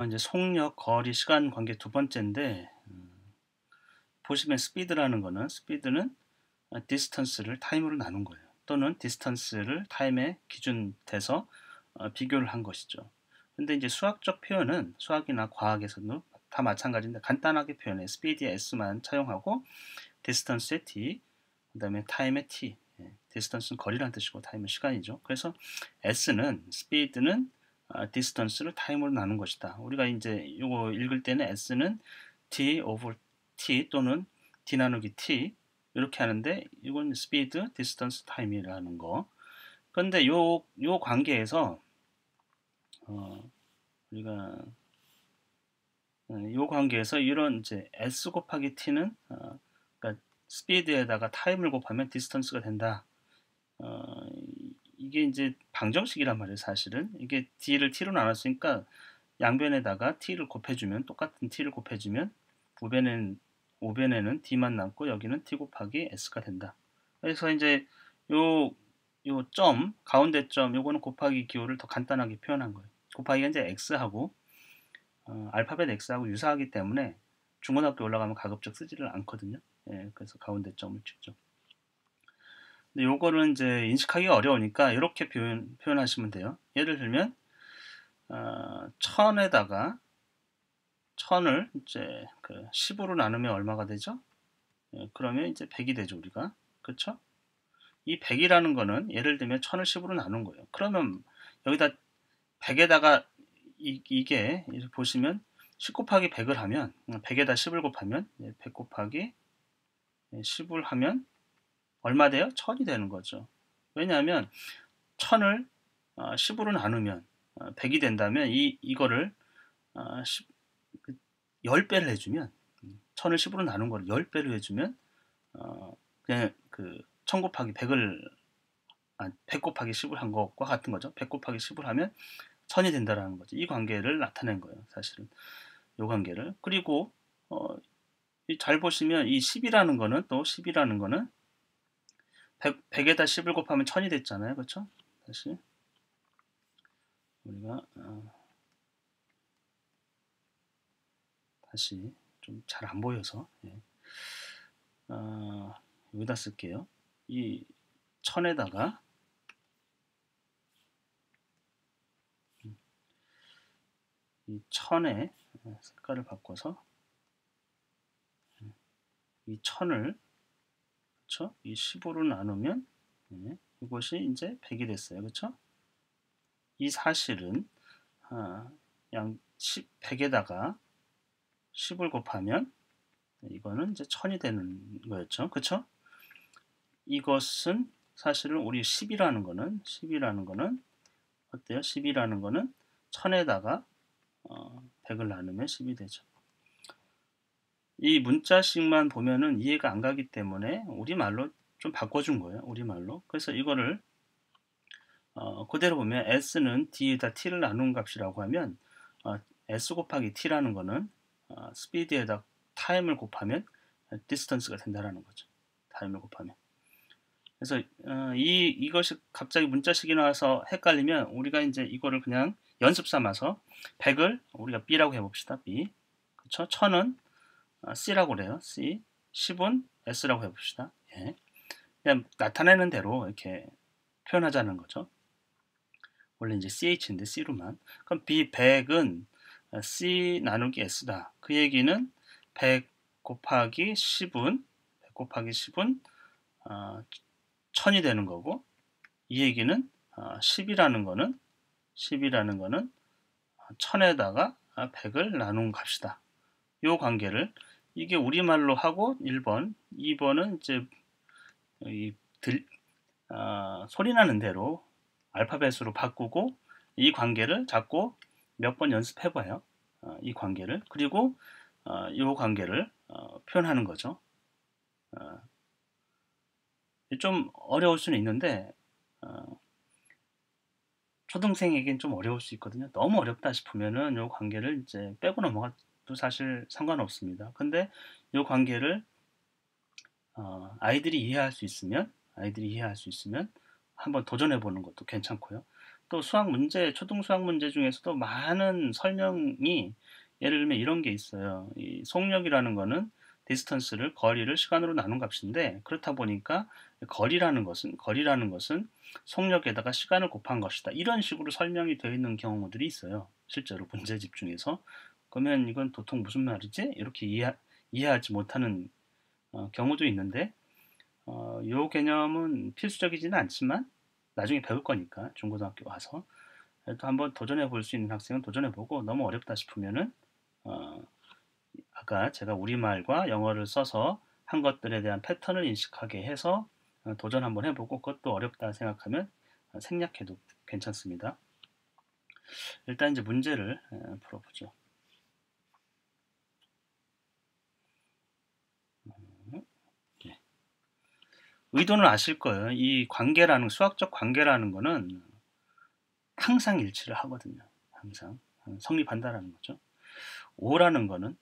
이제 속력, 거리, 시간 관계 두 번째인데 보시면 스피드는 디스턴스를 타임으로 나눈 거예요. 또는 디스턴스를 타임에 기준 돼서 비교를 한 것이죠. 근데 이제 수학적 표현은 수학이나 과학에서도 다 마찬가지인데 간단하게 표현해 스피드의 s만 차용하고 디스턴스의 t, 그다음에 타임의 t. 디스턴스는 거리라는 뜻이고 타임은 시간이죠. 그래서 스피드는 디스턴스를 타임으로 나눈 것이다. 우리가 이제 이거 읽을 때는 s는 t over t 또는 d 나누기 t 이렇게 하는데 이건 스피드, 디스턴스, 타임이라는 거. 그런데 요 관계에서 우리가 요 관계에서 이런 이제 s 곱하기 t는 그러니까 스피드에다가 타임을 곱하면 디스턴스가 된다. 이게 이제 방정식이란 말이에요, 사실은. 이게 d를 t로 나눴으니까 양변에다가 t를 곱해주면 똑같은 t를 곱해주면 우변에는 d만 남고 여기는 t 곱하기 s가 된다. 그래서 이제 요 가운데 점 요거는 곱하기 기호를 더 간단하게 표현한 거예요. 곱하기가 이제 x하고 알파벳 x하고 유사하기 때문에 중고등학교 올라가면 가급적 쓰지를 않거든요. 예, 그래서 가운데 점을 찍죠. 근데 요거는 이제 인식하기가 어려우니까 이렇게 표현하시면 돼요. 예를 들면 천에다가 천을 이제 그 10으로 나누면 얼마가 되죠? 예, 그러면 이제 100이 되죠, 우리가. 그렇죠? 이 100이라는 거는 예를 들면 천을 10으로 나눈 거예요. 그러면 여기다 100에다가 이게 보시면 10 곱하기 100을 하면 100에다 10을 곱하면 100 곱하기 10을 하면 얼마 돼요? 1000이 되는 거죠. 왜냐하면 1000을 10으로 나누면 100이 된다면 이거를 10배를 해주면 1000을 10으로 나눈 걸 10배로 해주면 그냥 그 1000 곱하기 100을 100 곱하기 10을 한 것과 같은 거죠. 100 곱하기 10을 하면 1000이 된다라는 거죠. 이 관계를 나타낸 거예요, 사실은. 이 관계를. 그리고 잘 보시면 이 10이라는 거는 또 10이라는 거는 100에다 10을 곱하면 1000이 됐잖아요. 그렇죠? 다시 우리가 다시 좀 잘 안 보여서 여기다 쓸게요. 이 1000에다가 이 1000의 색깔을 바꿔서 이 1000을 그렇죠? 이 15로 나누면 이것이 이제 100이 됐어요. 그렇죠? 이 사실은 양 100에다가 10을 곱하면 이거는 이제 1000이 되는 거였죠. 그렇죠? 이것은 사실은 우리 10이라는 거는 어때요? 10이라는 거는 1000에다가 100을 나누면 10이 되죠. 이 문자식만 보면은 이해가 안 가기 때문에 우리말로 좀 바꿔준 거예요. 우리말로. 그래서 이거를 그대로 보면 s는 d에다 t를 나눈 값이라고 하면 s 곱하기 t라는 거는 스피드에다 타임을 곱하면 디스턴스가 된다라는 거죠. 타임을 곱하면. 그래서 이것이 갑자기 문자식이 나와서 헷갈리면 우리가 이제 이거를 그냥 연습 삼아서 100을 우리가 b라고 해봅시다. b. 그렇죠? 1000은 c라고 그래요. c. 10은 s라고 해봅시다. 예. 그냥 나타내는 대로 이렇게 표현하자는 거죠. 원래 이제 ch인데 c로만. 그럼 b 100은 c 나누기 s다. 그 얘기는 100 곱하기 10은 100 곱하기 10은 1000이 되는 거고 이 얘기는 10이라는 거는 1000에다가 100을 나눈 값이다. 이 관계를 이게 우리말로 하고 1번, 2번은 이제 소리 나는 대로 알파벳으로 바꾸고 이 관계를 자꾸 몇 번 연습해 봐요. 이 관계를. 그리고 이 관계를 표현하는 거죠. 좀 어려울 수는 있는데 초등생에겐 좀 어려울 수 있거든요. 너무 어렵다 싶으면은 이 관계를 이제 빼고 넘어가도 사실 상관없습니다. 근데 이 관계를 아이들이 이해할 수 있으면 한번 도전해 보는 것도 괜찮고요. 또 수학 문제, 초등 수학 문제 중에서도 많은 설명이 예를 들면 이런 게 있어요. 이 속력이라는 거는 디스턴스를 거리를 시간으로 나눈 값인데 그렇다 보니까 거리라는 것은 속력에다가 시간을 곱한 것이다. 이런 식으로 설명이 되어 있는 경우들이 있어요. 실제로 문제집 중에서. 그러면 이건 도통 무슨 말이지? 이렇게 이해하지 못하는 경우도 있는데 요 개념은 필수적이지는 않지만 나중에 배울 거니까 중고등학교 와서 또 한번 도전해 볼 수 있는 학생은 도전해 보고 너무 어렵다 싶으면은 어, 아까 제가 우리말과 영어를 써서 한 것들에 대한 패턴을 인식하게 해서 도전 한번 해보고 그것도 어렵다 생각하면 생략해도 괜찮습니다. 일단 이제 문제를 풀어보죠. 네. 의도는 아실 거예요. 이 관계라는 수학적 관계라는 거는 항상 일치를 하거든요. 항상 성립한다라는 거죠. 5라는 거는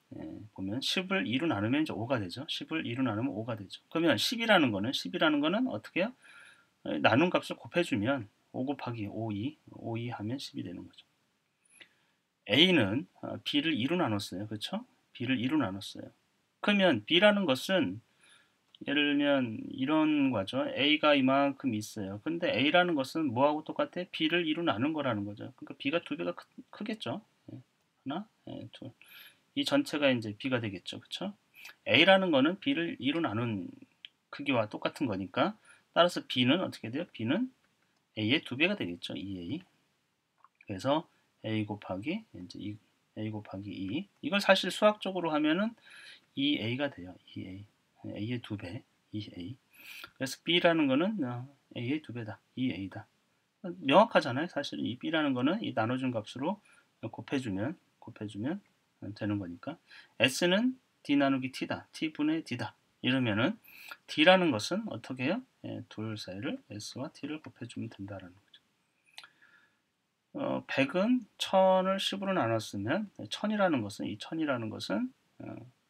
보면 10을 2로 나누면 이제 5가 되죠. 10을 2로 나누면 5가 되죠. 그러면 10이라는 거는 어떻게 해요? 나눈 값을 곱해주면 5 곱하기 5, 2 하면 10이 되는 거죠. A는 B를 2로 나눴어요. 그렇죠? B를 2로 나눴어요. 그러면 B라는 것은 예를 들면 이런 거죠. A가 이만큼 있어요. 근데 A라는 것은 뭐하고 똑같아? B를 2로 나눈 거라는 거죠. 그러니까 B가 두 배가 크겠죠. 하나, 둘. 이 전체가 이제 B가 되겠죠. 그렇죠? A라는 거는 B를 2로 나눈 크기와 똑같은 거니까 따라서 B는 어떻게 돼요? B는 A의 두 배가 되겠죠. 2A. 그래서 A 곱하기 이제 A 곱하기 2. 이걸 사실 수학적으로 하면은 2A가 돼요. 2A. A의 두 배. 2A. 그래서 B라는 거는 A의 두 배다. 2A다. 명확하잖아요. 사실 이 B라는 거는 이 나눠준 값으로 곱해주면 되는 거니까. S는 D 나누기 T다. T분의 D다. 이러면은 D라는 것은 어떻게 해요? 둘 사이를 S와 T를 곱해주면 된다라는 거죠. 100은 1000을 10으로 나눴으면 1000이라는 것은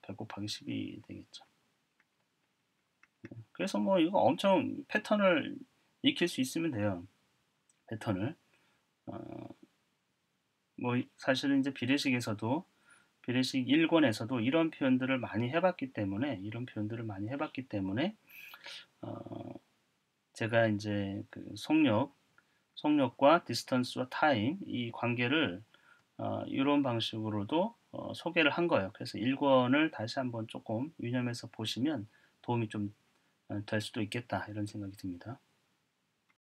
100 곱하기 10이 되겠죠. 그래서 뭐 이거 엄청 패턴을 익힐 수 있으면 돼요. 패턴을. 뭐 사실은 이제 비례식 1권에서도 이런 표현들을 많이 해봤기 때문에 제가 이제 그 속력과 디스턴스와 타임 이 관계를 이런 방식으로도 소개를 한 거예요. 그래서 1권을 다시 한번 조금 유념해서 보시면 도움이 좀 될 수도 있겠다 이런 생각이 듭니다.